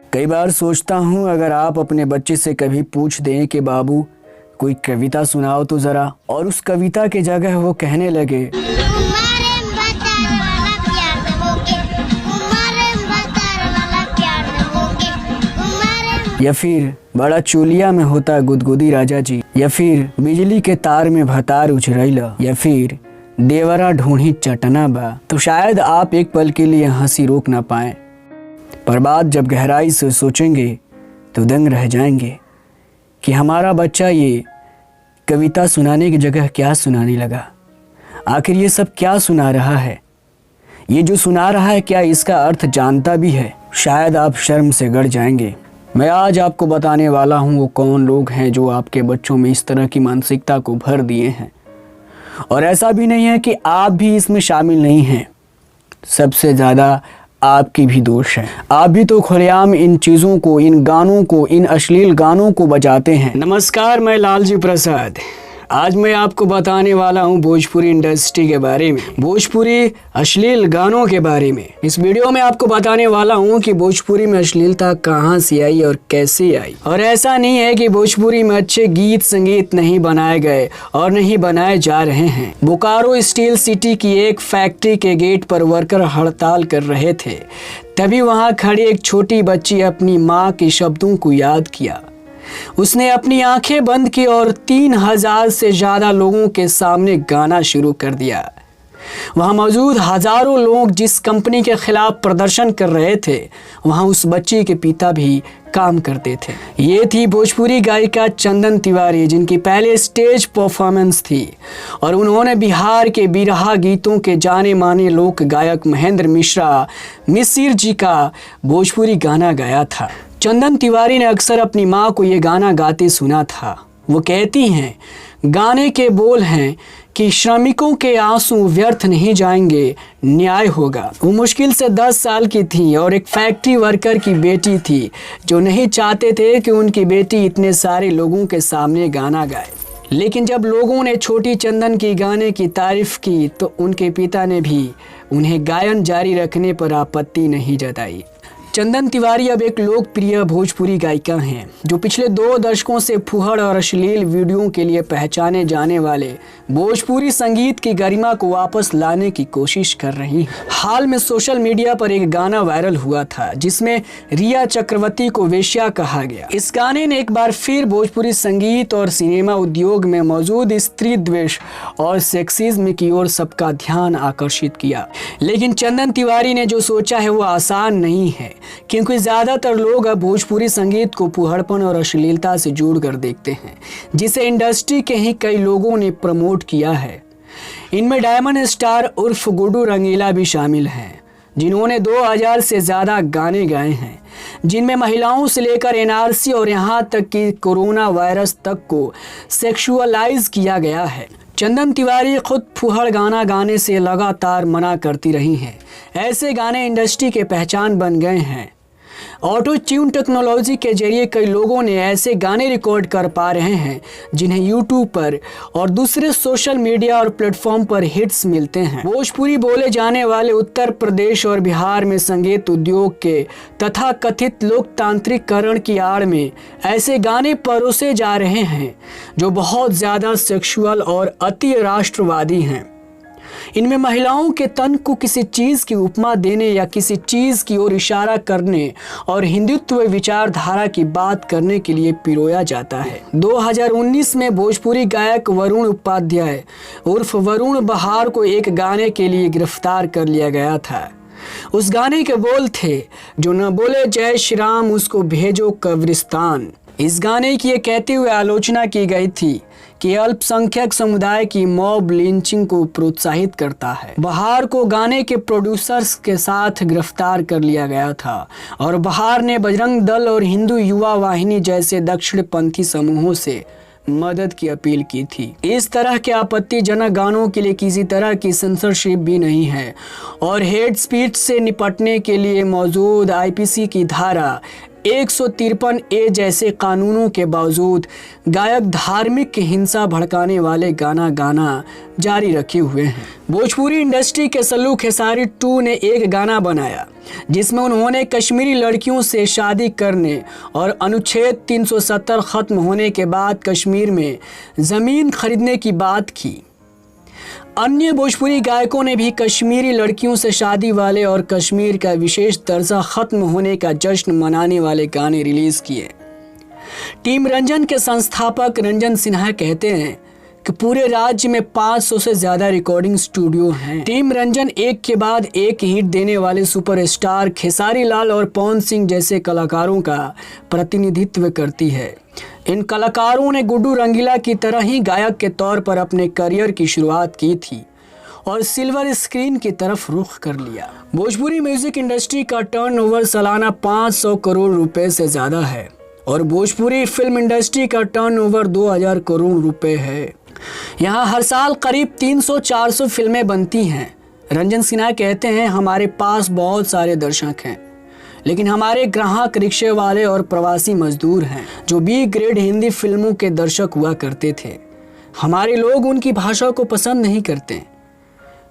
कई बार सोचता हूँ अगर आप अपने बच्चे से कभी पूछ दें कि बाबू कोई कविता सुनाओ तो ज़रा, और उस कविता की जगह वो कहने लगे या फिर बड़ा चोलिया में होता गुदगुदी राजा जी, या फिर बिजली के तार में भतार उछरैला, या फिर देवरा ढूंढी चटना बा, तो शायद आप एक पल के लिए हंसी रोक ना पाएं। पर बात जब गहराई से सोचेंगे तो दंग रह जाएंगे कि हमारा बच्चा ये कविता सुनाने की जगह क्या सुनाने लगा। आखिर ये सब क्या सुना रहा है? ये जो सुना रहा है क्या इसका अर्थ जानता भी है? शायद आप शर्म से गड़ जाएंगे। मैं आज आपको बताने वाला हूँ वो कौन लोग हैं जो आपके बच्चों में इस तरह की मानसिकता को भर दिए हैं। और ऐसा भी नहीं है कि आप भी इसमें शामिल नहीं हैं, सबसे ज़्यादा आपकी भी दोष है। आप भी तो खुलेआम इन चीज़ों को, इन गानों को, इन अश्लील गानों को बजाते हैं। नमस्कार, मैं लालजी प्रसाद। आज मैं आपको बताने वाला हूं भोजपुरी इंडस्ट्री के बारे में, भोजपुरी अश्लील गानों के बारे में। इस वीडियो में आपको बताने वाला हूं कि भोजपुरी में अश्लीलता कहां से आई और कैसे आई। और ऐसा नहीं है कि भोजपुरी में अच्छे गीत संगीत नहीं बनाए गए और नहीं बनाए जा रहे हैं। बोकारो स्टील सिटी की एक फैक्ट्री के गेट पर वर्कर हड़ताल कर रहे थे, तभी वहां खड़ी एक छोटी बच्ची अपनी माँ के शब्दों को याद किया। उसने अपनी आंखें बंद की और 3000 से ज्यादा लोगों के सामने गाना शुरू कर दिया। वहां मौजूद हजारों लोग जिस कंपनी के खिलाफ प्रदर्शन कर रहे थे, वहां उस बच्ची के पिता भी काम करते थे। ये थी भोजपुरी गायिका चंदन तिवारी, जिनकी पहले स्टेज परफॉर्मेंस थी और उन्होंने बिहार के बिरहा गीतों के जाने माने लोक गायक महेंद्र मिश्रा मिसिर जी का भोजपुरी गाना गाया था। चंदन तिवारी ने अक्सर अपनी माँ को ये गाना गाते सुना था। वो कहती हैं, गाने के बोल हैं कि श्रमिकों के आंसू व्यर्थ नहीं जाएंगे, न्याय होगा। वो मुश्किल से 10 साल की थी और एक फैक्ट्री वर्कर की बेटी थी जो नहीं चाहते थे कि उनकी बेटी इतने सारे लोगों के सामने गाना गाए। लेकिन जब लोगों ने छोटी चंदन की गाने की तारीफ की तो उनके पिता ने भी उन्हें गायन जारी रखने पर आपत्ति नहीं जताई। चंदन तिवारी अब एक लोकप्रिय भोजपुरी गायिका हैं जो पिछले 2 दशकों से फुहड़ और अश्लील वीडियो के लिए पहचाने जाने वाले भोजपुरी संगीत की गरिमा को वापस लाने की कोशिश कर रही हैं। हाल में सोशल मीडिया पर एक गाना वायरल हुआ था जिसमें रिया चक्रवर्ती को वेश्या कहा गया। इस गाने ने एक बार फिर भोजपुरी संगीत और सिनेमा उद्योग में मौजूद स्त्री द्वेष और सेक्सिज्म की ओर सबका ध्यान आकर्षित किया। लेकिन चंदन तिवारी ने जो सोचा है वो आसान नहीं है, क्योंकि ज़्यादातर लोग अब भोजपुरी संगीत को फुहड़पन और अश्लीलता से जोड़कर देखते हैं, जिसे इंडस्ट्री के ही कई लोगों ने प्रमोट किया है। इनमें डायमंड स्टार उर्फ गुड्डू रंगीला भी शामिल हैं, जिन्होंने 2000 से ज़्यादा गाने गाए हैं, जिनमें महिलाओं से लेकर एनआरसी और यहाँ तक कि कोरोना वायरस तक को सेक्सुअलाइज किया गया है। चंदन तिवारी खुद फुहड़ गाना गाने से लगातार मना करती रही हैं। ऐसे गाने इंडस्ट्री के पहचान बन गए हैं। ऑटो ट्यून टेक्नोलॉजी के जरिए कई लोगों ने ऐसे गाने रिकॉर्ड कर पा रहे हैं जिन्हें यूट्यूब पर और दूसरे सोशल मीडिया और प्लेटफॉर्म पर हिट्स मिलते हैं। भोजपुरी बोले जाने वाले उत्तर प्रदेश और बिहार में संगीत उद्योग के तथा कथित लोकतांत्रिकरण की आड़ में ऐसे गाने परोसे जा रहे हैं जो बहुत ज़्यादा सेक्सुअल और अति राष्ट्रवादी हैं। इनमें महिलाओं के तन को किसी चीज़ की उपमा देने या किसी चीज़ की ओर इशारा करने और हिंदुत्व विचारधारा की बात करने के लिए पिरोया जाता है। 2019 में भोजपुरी गायक वरुण उपाध्याय उर्फ वरुण बहार को एक गाने के लिए गिरफ्तार कर लिया गया था। उस गाने के बोल थे, जो न बोले जय श्री राम उसको भेजो कब्रिस्तान। इस गाने की ये कहते हुए आलोचना की गई थी कि अल्पसंख्यक समुदाय की मॉब लिंचिंग को प्रोत्साहित करता है। बहार को गाने के प्रोड्यूसर्स के साथ गिरफ्तार कर लिया गया था और बहार ने बजरंग दल और हिंदू युवा वाहिनी जैसे दक्षिणपंथी समूहों से मदद की अपील की थी। इस तरह के आपत्तिजनक गानों के लिए किसी तरह की सेंसरशिप भी नहीं है और हेट स्पीच से निपटने के लिए मौजूद आईपीसी की धारा 153A जैसे कानूनों के बावजूद गायक धार्मिक हिंसा भड़काने वाले गाना गाना जारी रखे हुए हैं। भोजपुरी इंडस्ट्री के सल्लू खेसारी 2 ने एक गाना बनाया जिसमें उन्होंने कश्मीरी लड़कियों से शादी करने और अनुच्छेद 370 खत्म होने के बाद कश्मीर में ज़मीन खरीदने की बात की। अन्य भोजपुरी गायकों ने भी कश्मीरी लड़कियों से शादी वाले और कश्मीर का विशेष दर्जा खत्म होने का जश्न मनाने वाले गाने रिलीज किए। टीम रंजन के संस्थापक रंजन सिन्हा कहते हैं कि पूरे राज्य में 500 से ज़्यादा रिकॉर्डिंग स्टूडियो हैं। टीम रंजन एक के बाद एक हिट देने वाले सुपरस्टार खेसारी लाल और पवन सिंह जैसे कलाकारों का प्रतिनिधित्व करती है। इन कलाकारों ने गुड्डू रंगीला की तरह ही गायक के तौर पर अपने करियर की शुरुआत की थी और सिल्वर स्क्रीन की तरफ रुख कर लिया। भोजपुरी म्यूजिक इंडस्ट्री का टर्नओवर सालाना 500 करोड़ रुपए से ज़्यादा है और भोजपुरी फिल्म इंडस्ट्री का टर्नओवर 2000 करोड़ रुपए है। यहाँ हर साल करीब 300-400 फिल्में बनती हैं। रंजन सिन्हा कहते हैं, हमारे पास बहुत सारे दर्शक हैं, लेकिन हमारे ग्राहक रिक्शे वाले और प्रवासी मजदूर हैं जो बी ग्रेड हिंदी फिल्मों के दर्शक हुआ करते थे। हमारे लोग उनकी भाषा को पसंद नहीं करते।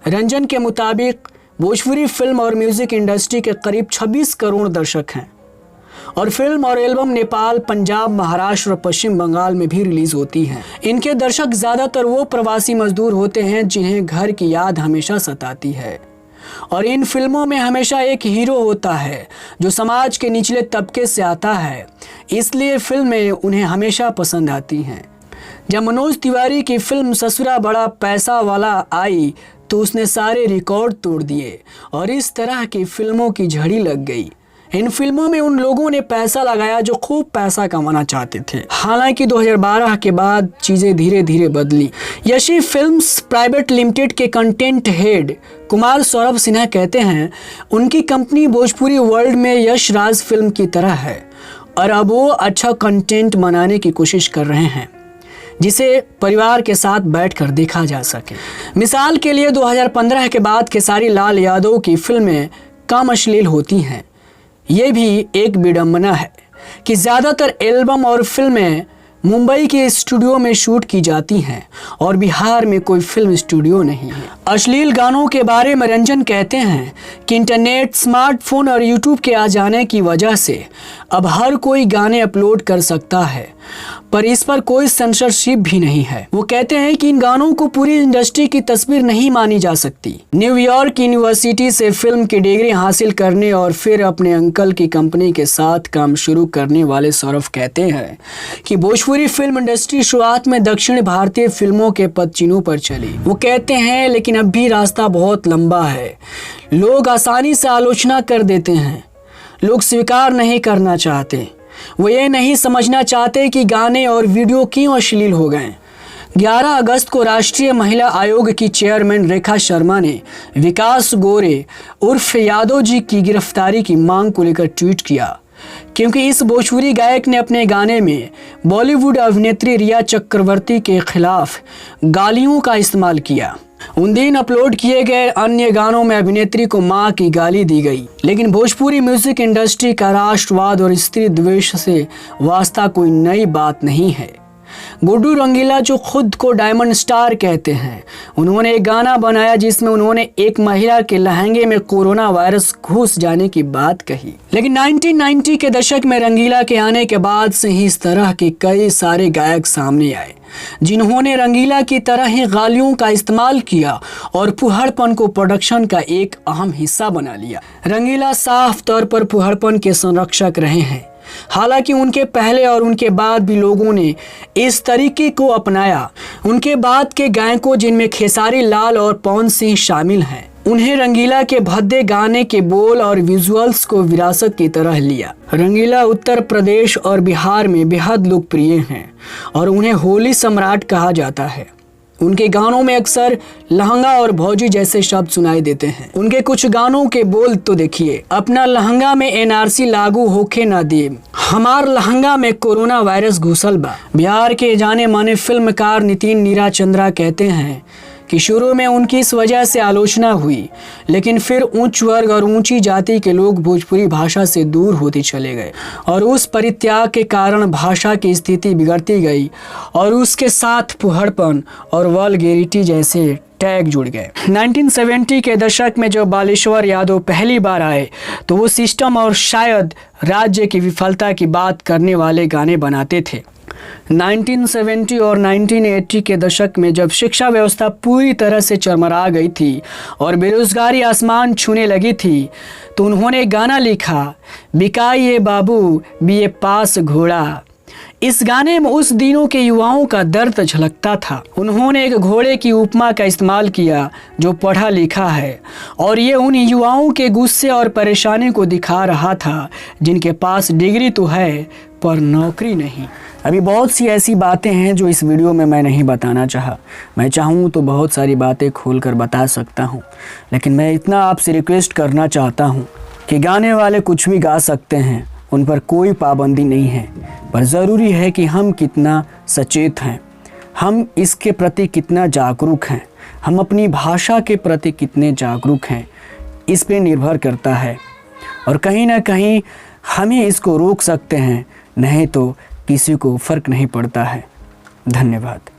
रंजन के मुताबिक भोजपुरी फिल्म और म्यूजिक इंडस्ट्री के करीब 26 करोड़ दर्शक हैं और फिल्म और एल्बम नेपाल, पंजाब, महाराष्ट्र और पश्चिम बंगाल में भी रिलीज होती हैं। इनके दर्शक ज़्यादातर वो प्रवासी मजदूर होते हैं जिन्हें घर की याद हमेशा सताती है और इन फिल्मों में हमेशा एक हीरो होता है जो समाज के निचले तबके से आता है, इसलिए फिल्में उन्हें हमेशा पसंद आती हैं। जब मनोज तिवारी की फिल्म ससुरा बड़ा पैसा वाला आई तो उसने सारे रिकॉर्ड तोड़ दिए और इस तरह की फिल्मों की झड़ी लग गई। इन फिल्मों में उन लोगों ने पैसा लगाया जो खूब पैसा कमाना चाहते थे। हालांकि 2012 के बाद चीज़ें धीरे धीरे बदली। यशी फिल्म्स प्राइवेट लिमिटेड के कंटेंट हेड कुमार सौरभ सिन्हा कहते हैं, उनकी कंपनी भोजपुरी वर्ल्ड में यश राज फिल्म की तरह है और अब वो अच्छा कंटेंट बनाने की कोशिश कर रहे हैं जिसे परिवार के साथ बैठकर देखा जा सके। मिसाल के लिए 2015 के बाद खेसारी लाल यादव की फिल्में कम अश्लील होती हैं। ये भी एक विडंबना है कि ज़्यादातर एल्बम और फिल्में मुंबई के स्टूडियो में शूट की जाती हैं और बिहार में कोई फिल्म स्टूडियो नहीं है। अश्लील गानों के बारे में रंजन कहते हैं कि इंटरनेट, स्मार्टफोन और यूट्यूब के आ जाने की वजह से अब हर कोई गाने अपलोड कर सकता है, पर इस पर कोई सेंसरशिप भी नहीं है। वो कहते हैं कि इन गानों को पूरी इंडस्ट्री की तस्वीर नहीं मानी जा सकती। न्यूयॉर्क यूनिवर्सिटी से फिल्म की डिग्री हासिल करने और फिर अपने अंकल की कंपनी के साथ काम शुरू करने वाले सौरभ कहते हैं कि भोजपुरी फिल्म इंडस्ट्री शुरुआत में दक्षिण भारतीय फिल्मों के पदचिन्हों पर चली। वो कहते हैं, लेकिन अब भी रास्ता बहुत लंबा है। लोग आसानी से आलोचना कर देते हैं, लोग स्वीकार नहीं करना चाहते। वो ये नहीं समझना चाहते कि गाने और वीडियो क्यों अश्लील हो गए। 11 अगस्त को राष्ट्रीय महिला आयोग की चेयरमैन रेखा शर्मा ने विकास गोरे उर्फ यादव जी की गिरफ्तारी की मांग को लेकर ट्वीट किया, क्योंकि इस भोजपुरी गायक ने अपने गाने में बॉलीवुड अभिनेत्री रिया चक्रवर्ती के खिलाफ गालियों का इस्तेमाल किया। उन दिन अपलोड किए गए अन्य गानों में अभिनेत्री को मां की गाली दी गई। लेकिन भोजपुरी म्यूजिक इंडस्ट्री का राष्ट्रवाद और स्त्री द्वेष से वास्ता कोई नई बात नहीं है। गुड्डू रंगीला, जो खुद को डायमंड स्टार कहते हैं, उन्होंने एक गाना बनाया जिसमें उन्होंने एक महिला के लहंगे में कोरोना वायरस घुस जाने की बात कही। लेकिन 1990 के दशक में रंगीला के आने के बाद से ही इस तरह के कई सारे गायक सामने आए जिन्होंने रंगीला की तरह ही गालियों का इस्तेमाल किया और फुहड़पन को प्रोडक्शन का एक अहम हिस्सा बना लिया। रंगीला साफ तौर पर फुहड़पन के संरक्षक रहे हैं। हालांकि उनके पहले और उनके बाद भी लोगों ने इस तरीके को अपनाया। उनके बाद के गायकों, जिनमें खेसारी लाल और पवन सिंह शामिल हैं, उन्हें रंगीला के भद्दे गाने के बोल और विजुअल्स को विरासत की तरह लिया। रंगीला उत्तर प्रदेश और बिहार में बेहद लोकप्रिय हैं और उन्हें होली सम्राट कहा जाता है। उनके गानों में अक्सर लहंगा और भौजी जैसे शब्द सुनाई देते हैं। उनके कुछ गानों के बोल तो देखिए, अपना लहंगा में एनआरसी लागू होके ना दे, हमार लहंगा में कोरोना वायरस घुसल बा। बिहार के जाने माने फिल्मकार नितिन नीरा चंद्रा कहते हैं कि शुरू में उनकी इस वजह से आलोचना हुई, लेकिन फिर उच्च वर्ग और ऊंची जाति के लोग भोजपुरी भाषा से दूर होते चले गए और उस परित्याग के कारण भाषा की स्थिति बिगड़ती गई और उसके साथ फुहड़पन और वल्गैरिटी जैसे टैग जुड़ गए। 1970 के दशक में जब बालेश्वर यादव पहली बार आए तो वो सिस्टम और शायद राज्य की विफलता की बात करने वाले गाने बनाते थे। 1970 और 1980 के दशक में जब शिक्षा व्यवस्था पूरी तरह से चरमरा गई थी और बेरोजगारी आसमान छूने लगी थी तो उन्होंने गाना लिखा, बिकाइए बाबू बीए पास घोड़ा। इस गाने में उस दिनों के युवाओं का दर्द झलकता था। उन्होंने एक घोड़े की उपमा का इस्तेमाल किया जो पढ़ा लिखा है और ये उन युवाओं के गुस्से और परेशानी को दिखा रहा था जिनके पास डिग्री तो है पर नौकरी नहीं। अभी बहुत सी ऐसी बातें हैं जो इस वीडियो में मैं नहीं बताना चाहा। मैं चाहूँ तो बहुत सारी बातें खोलकर बता सकता हूँ, लेकिन मैं इतना आपसे रिक्वेस्ट करना चाहता हूँ कि गाने वाले कुछ भी गा सकते हैं, उन पर कोई पाबंदी नहीं है, पर ज़रूरी है कि हम कितना सचेत हैं, हम इसके प्रति कितना जागरूक हैं, हम अपनी भाषा के प्रति कितने जागरूक हैं, इस पे निर्भर करता है। और कहीं ना कहीं हम ही इसको रोक सकते हैं, नहीं तो किसी को फ़र्क नहीं पड़ता है। धन्यवाद।